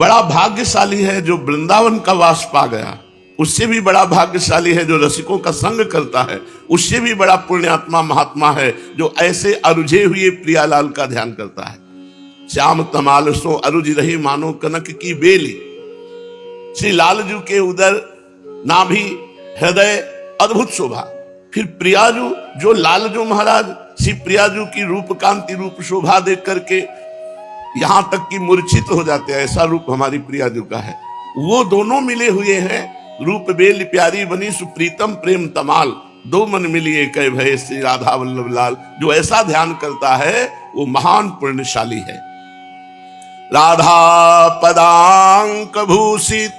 बड़ा भाग्यशाली है जो वृंदावन का वास पा गया, उससे भी बड़ा भाग्यशाली है जो रसिकों का संग करता है, उससे भी बड़ा पुण्यात्मा महात्मा है जो ऐसे अरुझे हुए प्रियालाल का ध्यान करता है। श्याम तमाल सो अरुझ रही मानो कनक की बेली। श्री लालजू के उदर नाभि हृदय अद्भुत शोभा। फिर प्रियाजू जो लालजू महाराज श्री प्रियाजू की रूप कांति रूप शोभा देख करके यहां तक कि मूर्छित हो जाते हैं, ऐसा रूप हमारी प्रियाजू का है। वो दोनों मिले हुए हैं, रूप बेल प्यारी बनी सुप्रीतम प्रेम तमाल, दो मन मिलिए कह भय श्री राधा वल्लभ लाल। जो ऐसा ध्यान करता है वो महान पुण्यशाली है। राधा पदांक भूषित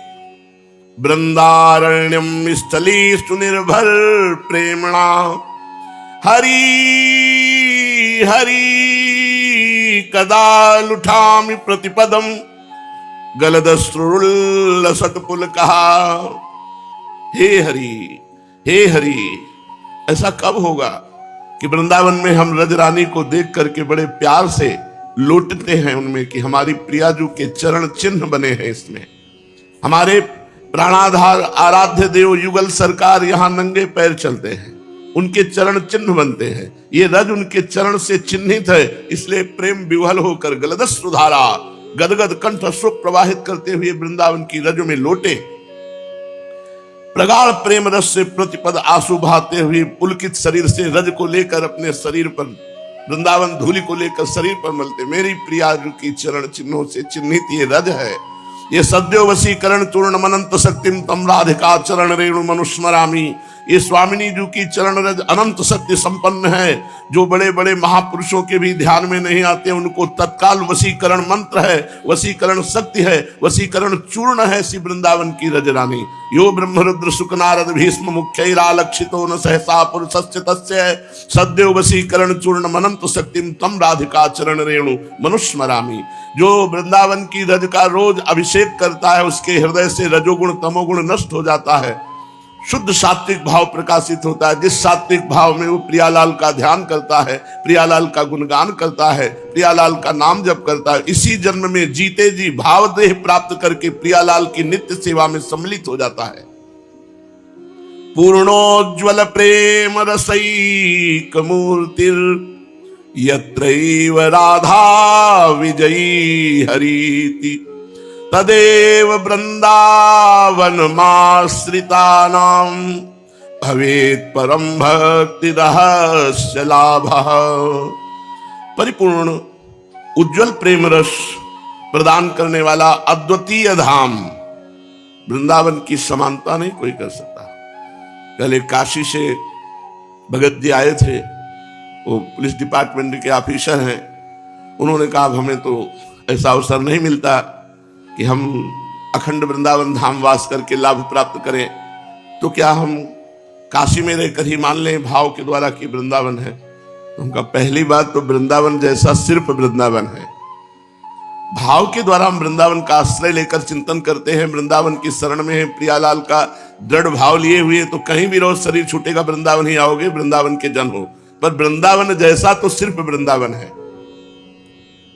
वृंदारण्यम स्थली सुनिर्भर प्रेमणा। हरि हरि कदा लुठामि प्रतिपदम गलदश्रुल्लसत्पुल कहा। हे हरि, ऐसा कब होगा कि वृंदावन में हम रजरानी को देख करके बड़े प्यार से लौटते हैं उनमें कि हमारी प्रियाजू के चरण चिन्ह बने हैं। इसमें हमारे प्राणाधार आराध्य देव युगल सरकार यहाँ नंगे पैर चलते हैं, उनके चरण चिन्ह बनते हैं। ये रज उनके चरण से चिन्हित है, इसलिए प्रेम विह्वल होकर गलदश्रुधारा गदगद कंठ अश्रु प्रवाहित करते हुए वृंदावन की रज में लौटे। प्रगाढ़ प्रेम रस से प्रतिपद आंसू बहाते हुए पुलकित शरीर से रज को लेकर अपने शरीर पर, वृंदावन धूलि को लेकर शरीर पर मलते। मेरी प्रियाजू की चरण चिन्हों से चिन्हित ये रज है। ये सद्यो वशीकरण चूर्ण मनंत शक्तिम तम राधिका चरण रेणु मनुस्मरामी। ये स्वामिनी जी की चरण रज अनंत शक्ति संपन्न है, जो बड़े बड़े महापुरुषों के भी ध्यान में नहीं आते, उनको तत्काल वशीकरण मंत्र है, वशीकरण शक्ति है, वशीकरण चूर्ण है श्री वृंदावन की रजरानी। यो ब्रह्मरुद्र सुकनारद भीष्म मुख्यैरालक्षितो न सहसा पुरुषस्य तस्य सद्यो वशीकरण चूर्ण मनंत शक्तिम तम राधिका चरण रेणु मनुस्मरामी। जो वृंदावन की रज का रोज अभिषेक करता है, उसके हृदय से रजोगुण तमोगुण नष्ट हो जाता है, शुद्ध सात्विक भाव प्रकाशित होता है। जिस सात्विक भाव में वो प्रियालाल का ध्यान करता है, प्रियालाल का गुणगान करता है, प्रियालाल का नाम जप करता है, इसी जन्म में जीते जी भाव देह प्राप्त करके प्रियालाल की नित्य सेवा में सम्मिलित हो जाता है। पूर्णोज्वल प्रेम रसैक मूर्तिर् यत्रैव राधा विजयी हरीति तदेव वृंदावन माश्रितानां भवेत् परम भक्ति रहस्य लाभः। परिपूर्ण उज्जवल प्रेम रस प्रदान करने वाला अद्वितीय धाम वृंदावन की समानता नहीं कोई कर सकता। कल एक काशी से भगत जी आए थे, वो पुलिस डिपार्टमेंट के ऑफिसर हैं। उन्होंने कहा हमें तो ऐसा अवसर नहीं मिलता कि हम अखंड वृंदावन धाम वास करके लाभ प्राप्त करें, तो क्या हम काशी में रहकर ही मान लें भाव के द्वारा कि वृंदावन है। तो उनका पहली बात तो वृंदावन जैसा सिर्फ वृंदावन है। भाव के द्वारा हम वृंदावन का आश्रय लेकर चिंतन करते हैं, वृंदावन की शरण में है, प्रियालाल का दृढ़ भाव लिए हुए, तो कहीं भी रोज शरीर छूटेगा वृंदावन ही आओगे, वृंदावन के जन हो। पर वृंदावन जैसा तो सिर्फ वृंदावन है।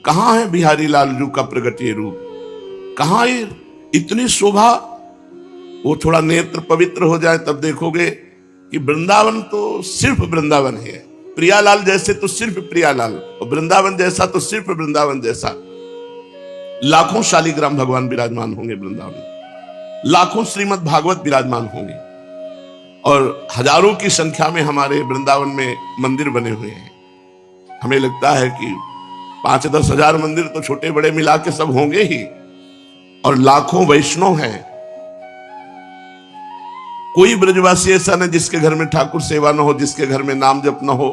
कहां है बिहारी लालजू का प्रगट ये रूप, कहां ये इतनी शोभा। वो थोड़ा नेत्र पवित्र हो जाए तब देखोगे कि वृंदावन तो सिर्फ वृंदावन है। प्रियालाल जैसे तो सिर्फ प्रियालाल, और वृंदावन जैसा तो सिर्फ वृंदावन जैसा। लाखों शालिग्राम भगवान विराजमान होंगे वृंदावन में, लाखों श्रीमद् भागवत विराजमान होंगे, और हजारों की संख्या में हमारे वृंदावन में मंदिर बने हुए हैं। हमें लगता है कि 5-10 हजार मंदिर तो छोटे बड़े मिला के सब होंगे ही, और लाखों वैष्णव हैं। कोई ब्रजवासी ऐसा नहीं जिसके घर में ठाकुर सेवा न हो, जिसके घर में नाम जप न हो।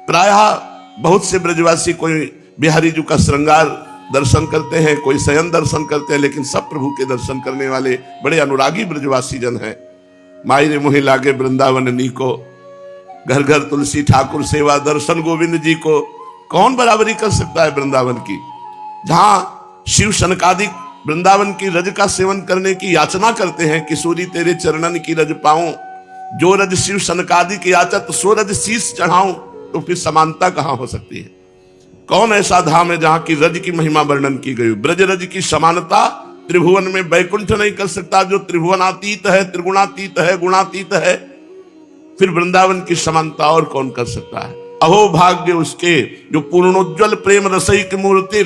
प्रायः बहुत से ब्रजवासी कोई बिहारी जी का श्रृंगार दर्शन करते हैं, कोई शयन दर्शन करते हैं, लेकिन सब प्रभु के दर्शन करने वाले बड़े अनुरागी ब्रजवासी जन हैं। माई रे मोहि लागे वृंदावन नीको, घर घर तुलसी ठाकुर सेवा दर्शन गोविंद जी को। कौन बराबरी कर सकता है वृंदावन की, जहां शिव सनकादिक वृंदावन की रज का सेवन करने की याचना करते हैं। किशोरी तेरे चरणन की रज पाऊं, जो रज शिव सनकादिक याचत सो रज शीश चढ़ाऊं। तो फिर समानता कहां हो सकती है। कौन ऐसा धाम है जहां की रज की महिमा वर्णन की गई? ब्रज रज की समानता त्रिभुवन में वैकुंठ नहीं कर सकता, जो त्रिभुवनातीत है, त्रिगुणातीत है, गुणातीत है। फिर वृंदावन की समानता और कौन कर सकता है? अहो भाग्य उसके जो पूर्णोज्वल प्रेम रसईक मूर्ति,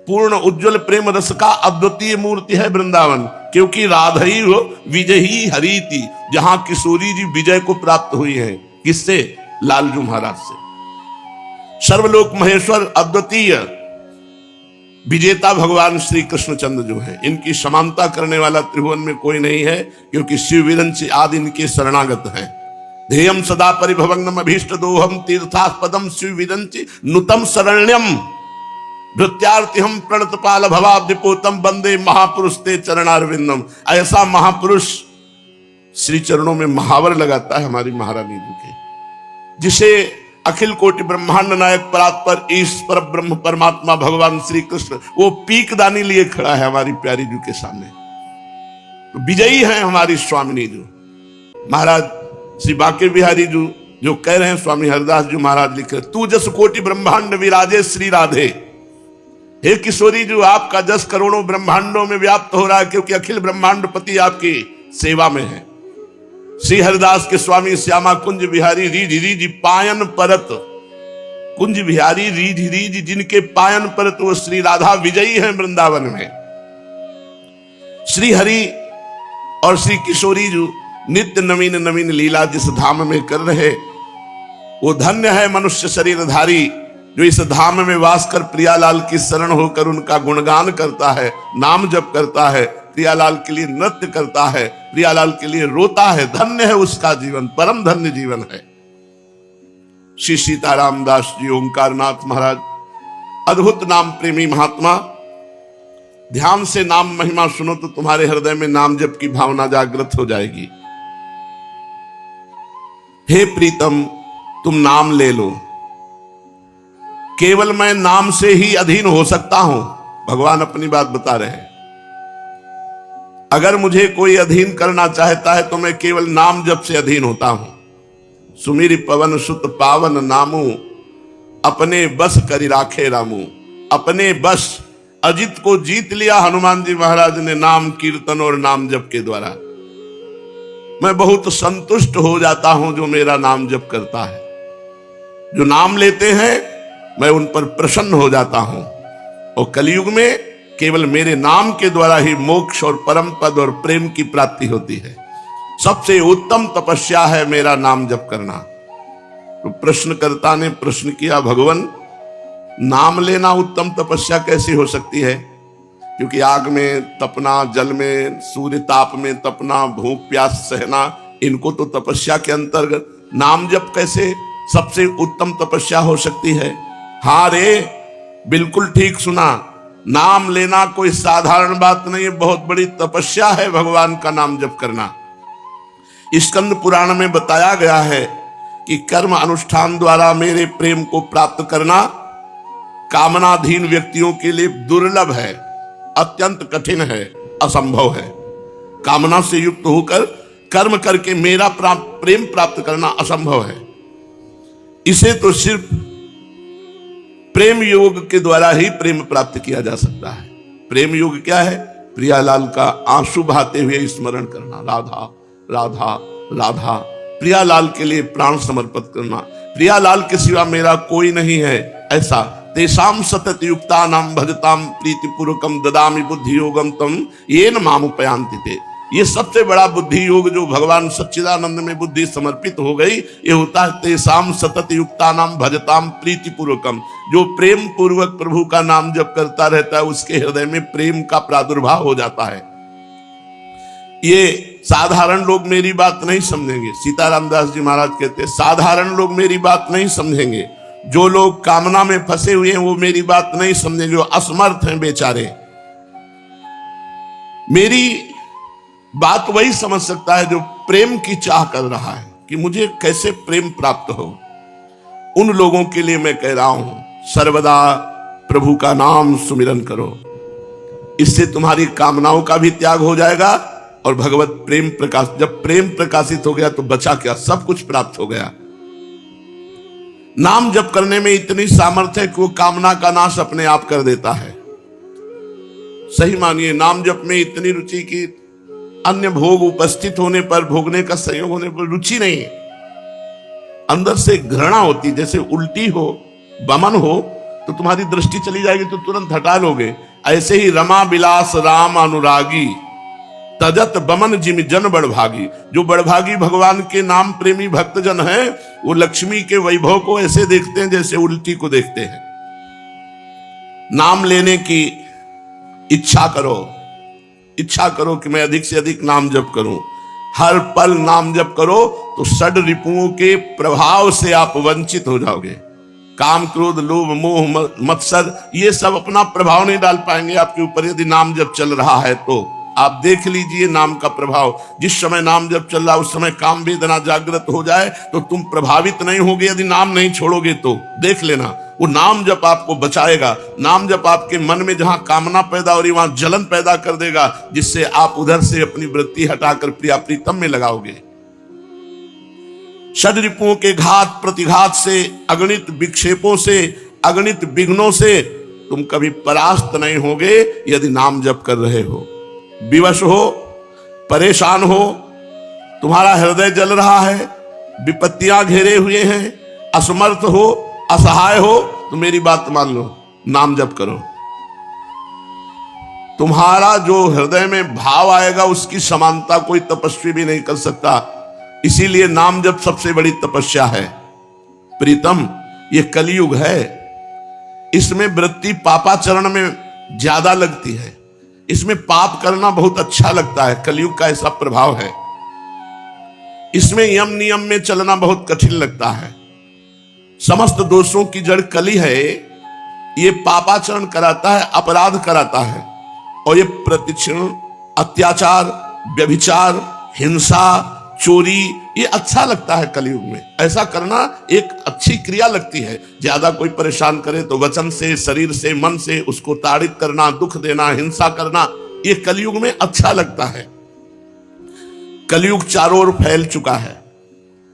पूर्ण उज्जवल प्रेम रस का अद्वितीय मूर्ति है वृंदावन, क्योंकि राधई हो विजयी हरीति, जहां किशोरी जी विजय को प्राप्त हुई है। किससे? लालजू महाराज से। सर्वलोक महेश्वर अद्वितीय विजेता भगवान श्री कृष्णचंद्र जो है, इनकी समानता करने वाला त्रिभुवन में कोई नहीं है, क्योंकि शिव विरंची आदि इनके शरणागत हैं। ध्येयम सदा परिभवग्नम अभीष्ट दोहम तीर्थास्पदम शिव विरंची नुतम शरण्यम भृत्यार्थिहम प्रणतपाल भवाब्धिपोतम वंदे महापुरुष ते चरणारविंदम। ऐसा महापुरुष श्री चरणों में महावर लगाता है हमारी महारानी जी के, जिसे अखिल कोटि ब्रह्मांड नायक परात्पर ईश्वर ब्रह्म परमात्मा भगवान श्री कृष्ण वो पीक दानी लिए खड़ा है हमारी प्यारी जी के सामने। तो विजयी है हमारी स्वामिनी जी। महाराज श्री बांके बिहारी जी जो कह रहे हैं, स्वामी हरिदास जी महाराज लिख रहे, तू जस कोटि ब्रह्मांड विराजे श्री राधे। हे किशोरी जी, आपका जस करोड़ों ब्रह्मांडों में व्याप्त हो रहा है, क्योंकि अखिल ब्रह्मांडपति आपकी सेवा में है। श्री हरिदास के स्वामी श्यामा कुंज बिहारी रीझ रीझ पायन परत, कुंज बिहारी रीझ रीझ जिनके पायन परत वो श्री राधा विजयी हैं वृंदावन में। श्री हरि और श्री किशोरी जी नित्य नवीन नवीन लीला जिस धाम में कर रहे, वो धन्य है मनुष्य शरीरधारी जो इस धाम में वास कर प्रियालाल की शरण होकर उनका गुणगान करता है, नाम जप करता है, प्रियालाल के लिए नृत्य करता है, प्रियालाल के लिए रोता है। धन्य है उसका जीवन, परम धन्य जीवन है। श्री सीताराम दास जी ओंकारनाथ महाराज अद्भुत नाम प्रेमी महात्मा। ध्यान से नाम महिमा सुनो तो तुम्हारे हृदय में नाम जप की भावना जागृत हो जाएगी। हे प्रीतम, तुम नाम ले लो, केवल मैं नाम से ही अधीन हो सकता हूं। भगवान अपनी बात बता रहे हैं। अगर मुझे कोई अधीन करना चाहता है तो मैं केवल नाम जप से अधीन होता हूं। सुमिर पवन सुत पावन नामू, अपने बस करी राखे रामू। अपने बस, अजित को जीत लिया हनुमान जी महाराज ने नाम कीर्तन और नाम जप के द्वारा। मैं बहुत संतुष्ट हो जाता हूं जो मेरा नाम जप करता है। जो नाम लेते हैं मैं उन पर प्रसन्न हो जाता हूं। और कलयुग में केवल मेरे नाम के द्वारा ही मोक्ष और परम पद और प्रेम की प्राप्ति होती है। सबसे उत्तम तपस्या है मेरा नाम जप करना। तो प्रश्नकर्ता ने प्रश्न किया, भगवान नाम लेना उत्तम तपस्या कैसी हो सकती है? क्योंकि आग में तपना, जल में, सूर्य ताप में तपना, भूख प्यास सहना, इनको तो तपस्या के अंतर्गत, नाम जप कैसे सबसे उत्तम तपस्या हो सकती है? हाँ रे, बिल्कुल ठीक सुना। नाम लेना कोई साधारण बात नहीं है, बहुत बड़ी तपस्या है भगवान का नाम जप करना। स्कंद पुराण में बताया गया है कि कर्म अनुष्ठान द्वारा मेरे प्रेम को प्राप्त करना कामनाधीन व्यक्तियों के लिए दुर्लभ है, अत्यंत कठिन है, असंभव है। कामना से युक्त होकर कर्म करके मेरा प्रेम प्राप्त करना असंभव है। इसे तो सिर्फ प्रेम योग के द्वारा ही प्रेम प्राप्त किया जा सकता है। प्रेम योग क्या है? प्रियालाल का आंसू बहाते हुए स्मरण करना, राधा राधा राधा, प्रियालाल के लिए प्राण समर्पित करना। प्रियालाल के सिवा मेरा कोई नहीं है, ऐसा। तेषाम सतत युक्ता नाम भजताम प्रीतिपूर्वकम ददामि बुद्धि योगम तम येन मामुपयांति ते। ये सबसे बड़ा बुद्धि योग जो भगवान सच्चिदानंद में बुद्धि समर्पित हो गई, ये होता है तेषाम सतत युक्ता नाम भजताम प्रीतिपूर्वकम। जो प्रेम पूर्वक प्रभु का नाम जप करता रहता है उसके हृदय में प्रेम का प्रादुर्भाव हो जाता है। ये साधारण लोग मेरी बात नहीं समझेंगे। सीताराम दास जी महाराज कहते हैं, साधारण लोग मेरी बात नहीं समझेंगे। जो लोग कामना में फंसे हुए हैं वो मेरी बात नहीं समझेंगे, जो असमर्थ हैं बेचारे। मेरी बात वही समझ सकता है जो प्रेम की चाह कर रहा है कि मुझे कैसे प्रेम प्राप्त हो। उन लोगों के लिए मैं कह रहा हूं, सर्वदा प्रभु का नाम सुमिरन करो। इससे तुम्हारी कामनाओं का भी त्याग हो जाएगा और भगवत प्रेम प्रकाश, जब प्रेम प्रकाशित हो गया तो बचा क्या? सब कुछ प्राप्त हो गया। नाम जप करने में इतनी सामर्थ्य है कि वो कामना का नाश अपने आप कर देता है। सही मानिए, नाम जप में इतनी रुचि कि अन्य भोग उपस्थित होने पर, भोगने का संयोग होने पर रुचि नहीं है, अंदर से घृणा होती। जैसे उल्टी हो, बमन हो तो तुम्हारी दृष्टि चली जाएगी तो तुरंत हटा लोगे। ऐसे ही रमा बिलास राम अनुरागी, तजत बमन जिम जन बड़भागी। जो बड़भागी भगवान के नाम प्रेमी भक्तजन है, वो लक्ष्मी के वैभव को ऐसे देखते हैं जैसे उल्टी को देखते हैं। नाम लेने की इच्छा करो कि मैं अधिक से अधिक नाम जप करूं। हर पल नाम जप करो तो षड रिपुओं के प्रभाव से आप वंचित हो जाओगे। काम, क्रोध, लोभ, मोह, मत्सर, ये सब अपना प्रभाव नहीं डाल पाएंगे आपके ऊपर यदि नाम जप चल रहा है तो। आप देख लीजिए नाम का प्रभाव। जिस समय नाम जप चल रहा है उस समय काम वेदना जागृत हो जाए तो तुम प्रभावित नहीं होगे यदि नाम नहीं छोड़ोगे तो। देख लेना, वो नाम जप आपको बचाएगा। नाम जप आपके मन में जहां कामना पैदा हो रही वहां जलन पैदा कर देगा, जिससे आप उधर से अपनी वृत्ति हटाकर प्रिया प्रीतम में लगाओगे। षड रिपुओं के घात प्रतिघात से, अगणित विक्षेपों से, अगणित विघ्नों से तुम कभी परास्त नहीं होगे यदि नाम जप कर रहे हो। विवश हो, परेशान हो, तुम्हारा हृदय जल रहा है, विपत्तियां घेरे हुए हैं, असमर्थ हो, असहाय हो, तो मेरी बात मान लो, नाम जप करो। तुम्हारा जो हृदय में भाव आएगा उसकी समानता कोई तपस्वी भी नहीं कर सकता। इसीलिए नाम जप सबसे बड़ी तपस्या है। प्रीतम, ये कलयुग है, इसमें वृत्ति पापाचरण में ज्यादा लगती है। इसमें पाप करना बहुत अच्छा लगता है। कलयुग का ऐसा प्रभाव है। इसमें यम नियम में चलना बहुत कठिन लगता है। समस्त दोषों की जड़ कली है। ये पापाचरण कराता है, अपराध कराता है, और ये प्रतिक्षण अत्याचार, व्यभिचार, हिंसा, चोरी, ये अच्छा लगता है कलयुग में। ऐसा करना एक अच्छी क्रिया लगती है। ज्यादा कोई परेशान करे तो वचन से, शरीर से, मन से उसको ताड़ित करना, दुख देना, हिंसा करना, ये कलयुग में अच्छा लगता है। कलयुग चारों ओर फैल चुका है।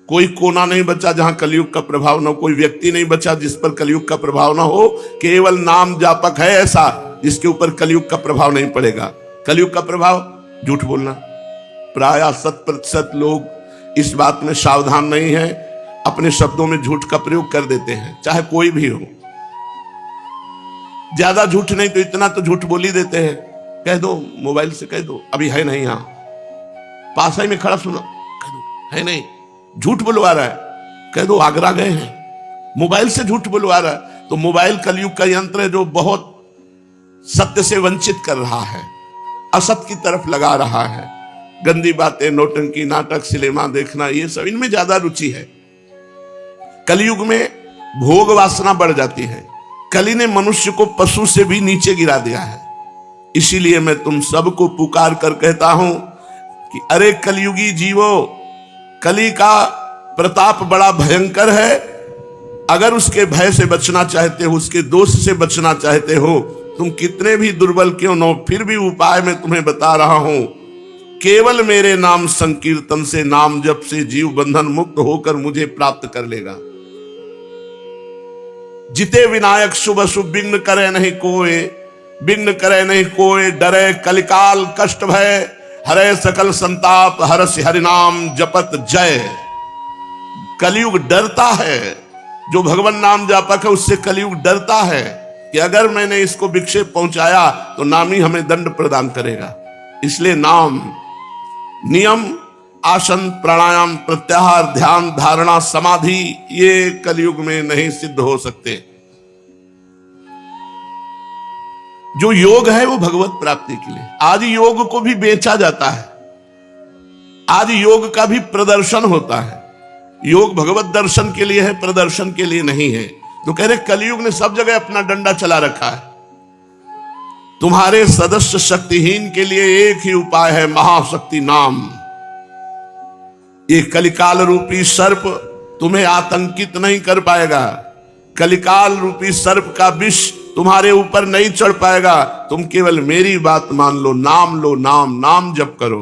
कोई कोना नहीं बचा जहां कलयुग का प्रभाव न हो, कोई व्यक्ति नहीं बचा जिस पर कलयुग का प्रभाव ना हो। केवल नाम जापक है ऐसा जिसके ऊपर कलयुग का प्रभाव नहीं पड़ेगा। कलयुग का प्रभाव झूठ बोलना। प्राय 100% लोग इस बात में सावधान नहीं है, अपने शब्दों में झूठ का प्रयोग कर देते हैं, चाहे कोई भी हो। ज्यादा झूठ नहीं तो इतना तो झूठ बोल ही देते हैं। कह दो, मोबाइल से कह दो, अभी है नहीं, यहां पास ही में खड़ा, सुनो, कह दो है नहीं, झूठ बुलवा रहा है। कह दो आगरा गए हैं, मोबाइल से झूठ बुलवा रहा है। तो मोबाइल कलयुग का यंत्र है जो बहुत सत्य से वंचित कर रहा है, असत की तरफ लगा रहा है। गंदी बातें, नौटंकी, नाटक, सिनेमा देखना, ये सब इनमें ज्यादा रुचि है। कलयुग में भोग वासना बढ़ जाती है। कली ने मनुष्य को पशु से भी नीचे गिरा दिया है। इसीलिए मैं तुम सबको पुकार कर कहता हूं कि अरे कलयुगी जीवो, कली का प्रताप बड़ा भयंकर है। अगर उसके भय से बचना चाहते हो, उसके दोष से बचना चाहते हो, तुम कितने भी दुर्बल क्यों न हो, फिर भी उपाय मैं तुम्हें बता रहा हूं। केवल मेरे नाम संकीर्तन से, नाम जप से जीव बंधन मुक्त होकर मुझे प्राप्त कर लेगा। जिते विनायक शुभ शुभ विघ्न करे नहीं कोय, विघ्न करे नहीं कोय, डरे कलिकाल कष्ट भय, हरे सकल संताप, हरस हरिनाम जपत जय। कलयुग डरता है, जो भगवान नाम जापक है उससे कलयुग डरता है कि अगर मैंने इसको विक्षेप पहुंचाया तो नाम ही हमें दंड प्रदान करेगा। इसलिए नाम, नियम, आसन, प्राणायाम, प्रत्याहार, ध्यान, धारणा, समाधि, ये कलयुग में नहीं सिद्ध हो सकते। जो योग है वो भगवत प्राप्ति के लिए। आज योग को भी बेचा जाता है, आज योग का भी प्रदर्शन होता है। योग भगवत दर्शन के लिए है, प्रदर्शन के लिए नहीं है। तो कह रहे कलयुग ने सब जगह अपना डंडा चला रखा है। तुम्हारे सदस्य शक्तिहीन के लिए एक ही उपाय है, महाशक्ति नाम। ये कलिकाल रूपी सर्प तुम्हें आतंकित नहीं कर पाएगा। कलिकाल रूपी सर्प का विष तुम्हारे ऊपर नहीं चढ़ पाएगा। तुम केवल मेरी बात मान लो, नाम लो, नाम नाम जप करो।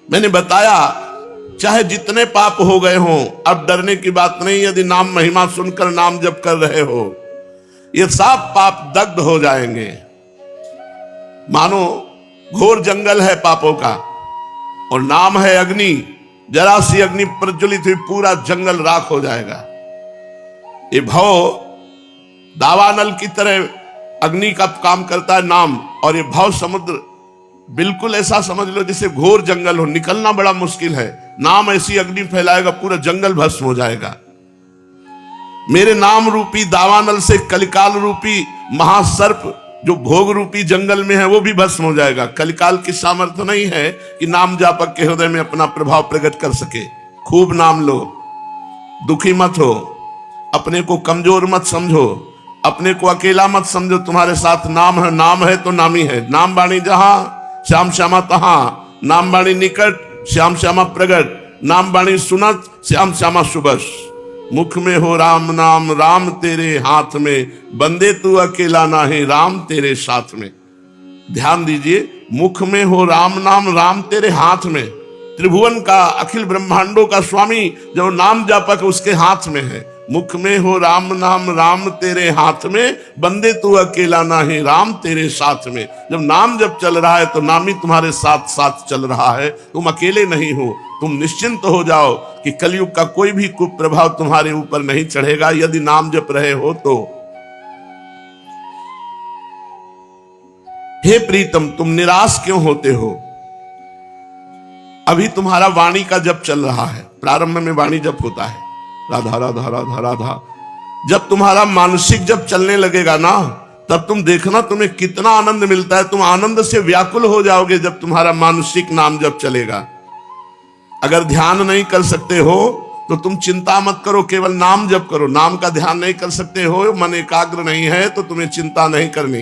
मैंने बताया चाहे जितने पाप हो गए हों, अब डरने की बात नहीं। यदि नाम महिमा सुनकर नाम जप कर रहे हो, ये सब पाप दग्ध हो जाएंगे। मानो घोर जंगल है पापों का और नाम है अग्नि। जरा सी अग्नि प्रज्वलित हुई, पूरा जंगल राख हो जाएगा। ये भव दावानल की तरह अग्नि का काम करता है नाम, और ये भव समुद्र बिल्कुल ऐसा समझ लो जैसे घोर जंगल हो, निकलना बड़ा मुश्किल है। नाम ऐसी अग्नि फैलाएगा, पूरा जंगल भस्म हो जाएगा। मेरे नाम रूपी दावानल से कलिकाल रूपी महासर्प जो भोग रूपी जंगल में है वो भी भस्म हो जाएगा। कलिकाल की सामर्थ्य नहीं है कि नाम जापक के हृदय में अपना प्रभाव प्रकट कर सके। खूब नाम लो, दुखी मत हो, अपने को कमजोर मत समझो, अपने को अकेला मत समझो। तुम्हारे साथ नाम है तो नामी है। नाम बाणी जहां श्याम श्यामा तहां, नाम बाणी निकट श्याम श्यामा प्रगट, नाम बाणी सुनत श्याम श्यामा सुबस। मुख में हो राम नाम, राम तेरे हाथ में, बंदे तू अकेला नाही, राम तेरे साथ में। ध्यान दीजिए, मुख में हो राम नाम, राम तेरे हाथ में। त्रिभुवन का, अखिल ब्रह्मांडों का स्वामी जो नाम जापक उसके हाथ में है। मुख में हो राम नाम, राम तेरे हाथ में, बंदे तू अकेला नाही, राम तेरे साथ में। जब नाम जब चल रहा है तो नाम ही तुम्हारे साथ साथ चल रहा है, तुम अकेले नहीं हो। तुम निश्चिंत हो जाओ कि कलयुग का कोई भी कुप्रभाव तुम्हारे ऊपर नहीं चढ़ेगा यदि नाम जप रहे हो तो। हे प्रीतम, तुम निराश क्यों होते हो? अभी तुम्हारा वाणी का जप चल रहा है। प्रारंभ में वाणी जप होता है, राधा राधा राधा राधा। जब तुम्हारा मानसिक जप चलने लगेगा ना, तब तुम देखना तुम्हें कितना आनंद मिलता है। तुम आनंद से व्याकुल हो जाओगे जब तुम्हारा मानसिक नाम जप चलेगा। अगर ध्यान नहीं कर सकते हो तो तुम चिंता मत करो, केवल नाम जप करो। नाम का ध्यान नहीं कर सकते हो, मन एकाग्र नहीं है, तो तुम्हें चिंता नहीं करनी।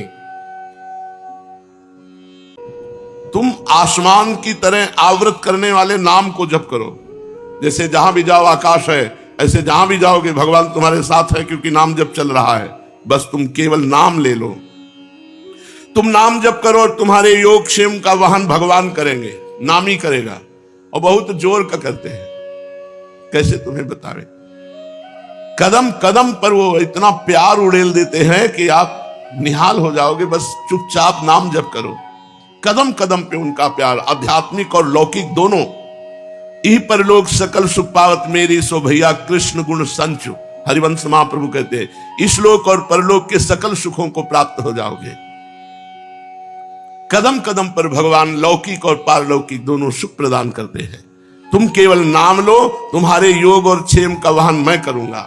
तुम आसमान की तरह आवृत करने वाले नाम को जप करो। जैसे जहां भी जाओ आकाश है, ऐसे जहां भी जाओगे भगवान तुम्हारे साथ है, क्योंकि नाम जप चल रहा है। बस तुम केवल नाम ले लो। तुम नाम जप करो और तुम्हारे योग क्षेम का वहन भगवान करेंगे, नाम ही करेगा। और बहुत जोर का करते हैं, कैसे तुम्हें बतावे। कदम कदम पर वो इतना प्यार उड़ेल देते हैं कि आप निहाल हो जाओगे। बस चुपचाप नाम जप करो। कदम कदम पे उनका प्यार, आध्यात्मिक और लौकिक दोनों। ई परलोक सकल सुख पावत मेरी, सो भैया कृष्ण गुण संचु। हरिवंश महाप्रभु कहते हैं, इस लोक और परलोक के सकल सुखों को प्राप्त हो जाओगे। कदम कदम पर भगवान लौकिक और पारलौकिक दोनों सुख प्रदान करते हैं। तुम केवल नाम लो, तुम्हारे योग और क्षेम का वहन मैं करूंगा।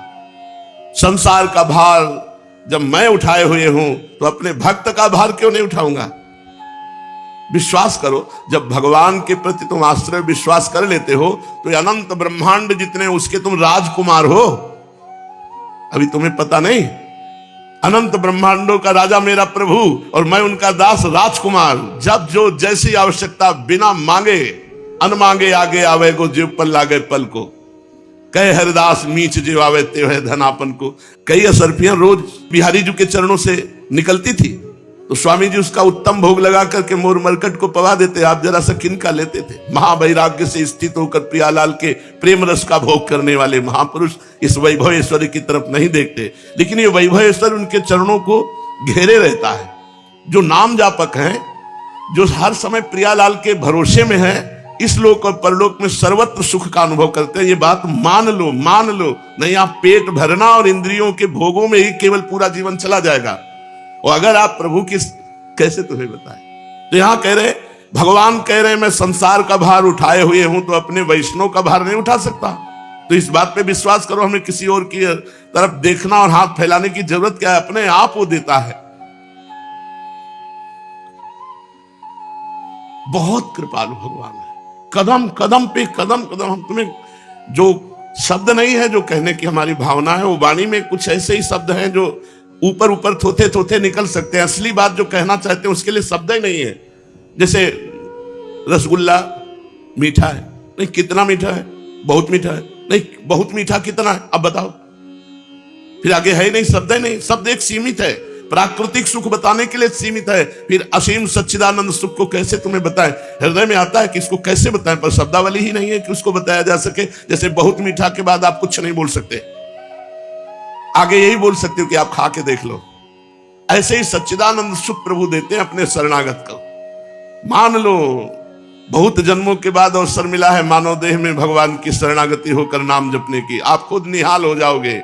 संसार का भार जब मैं उठाए हुए हूं तो अपने भक्त का भार क्यों नहीं उठाऊंगा? विश्वास करो, जब भगवान के प्रति तुम आश्रय विश्वास कर लेते हो तो अनंत ब्रह्मांड जितने उसके तुम राजकुमार हो। अभी तुम्हें पता नहीं, अनंत ब्रह्मांडों का राजा मेरा प्रभु और मैं उनका दास राजकुमार। जब जो जैसी आवश्यकता बिना मांगे अन मांगे आगे आवे गो, जीव पर लागे पल को। कहे हरिदास मीच जीव आवे ते है धनापन को। कई असरफियां रोज बिहारी जी के चरणों से निकलती थी तो स्वामी जी उसका उत्तम भोग लगा करके मोर मरकट को पवा देते। आप जरा सा किनका लेते थे? महावैराग्य से स्थित होकर प्रियालाल के प्रेम रस का भोग करने वाले महापुरुष इस वैभवेश्वरी की तरफ नहीं देखते, लेकिन ये वैभवेश्वर उनके चरणों को घेरे रहता है। जो नाम जापक हैं, जो हर समय प्रियालाल के भरोसे में है, इस लोक और परलोक में सर्वत्र सुख का अनुभव करते हैं। ये बात मान लो, मान लो, नहीं आप पेट भरना और इंद्रियों के भोगों में ही केवल पूरा जीवन चला जाएगा। और अगर आप प्रभु की, कैसे तुम्हें बताएं? तो यहां कह रहे, भगवान कह रहे मैं संसार का भार उठाए हुए हूं तो अपने वैष्णव का भार नहीं उठा सकता। तो इस बात पे विश्वास करो, हमें किसी और की तरफ देखना और हाथ फैलाने की जरूरत क्या है? अपने आप वो देता है। बहुत कृपालु भगवान है। कदम कदम पे कदम कदम, हम तुम्हें जो शब्द नहीं है जो कहने की हमारी भावना है, वो वाणी में कुछ ऐसे ही शब्द हैं जो ऊपर ऊपर थोथे थोथे निकल सकते हैं। असली बात जो कहना चाहते हैं उसके लिए शब्द ही नहीं है। जैसे रसगुल्ला मीठा है, नहीं कितना मीठा है? बहुत मीठा है, नहीं बहुत मीठा कितना है? अब बताओ। फिर आगे है ही नहीं, शब्द ही नहीं। शब्द एक सीमित है। प्राकृतिक सुख बताने के लिए सीमित है, फिर असीम सच्चिदानंद सुख को कैसे तुम्हें बताएं? हृदय में आता है कि इसको कैसे बताएं, पर शब्दावली ही नहीं है कि उसको बताया जा सके। जैसे बहुत मीठा के बाद आप कुछ नहीं बोल सकते, आगे यही बोल सकते हो कि आप खा के देख लो। ऐसे ही सच्चिदानंद सुख प्रभु देते हैं अपने शरणागत को। मान लो बहुत जन्मों के बाद अवसर मिला है मानव देह में भगवान की शरणागति होकर नाम जपने की, आप खुद निहाल हो जाओगे।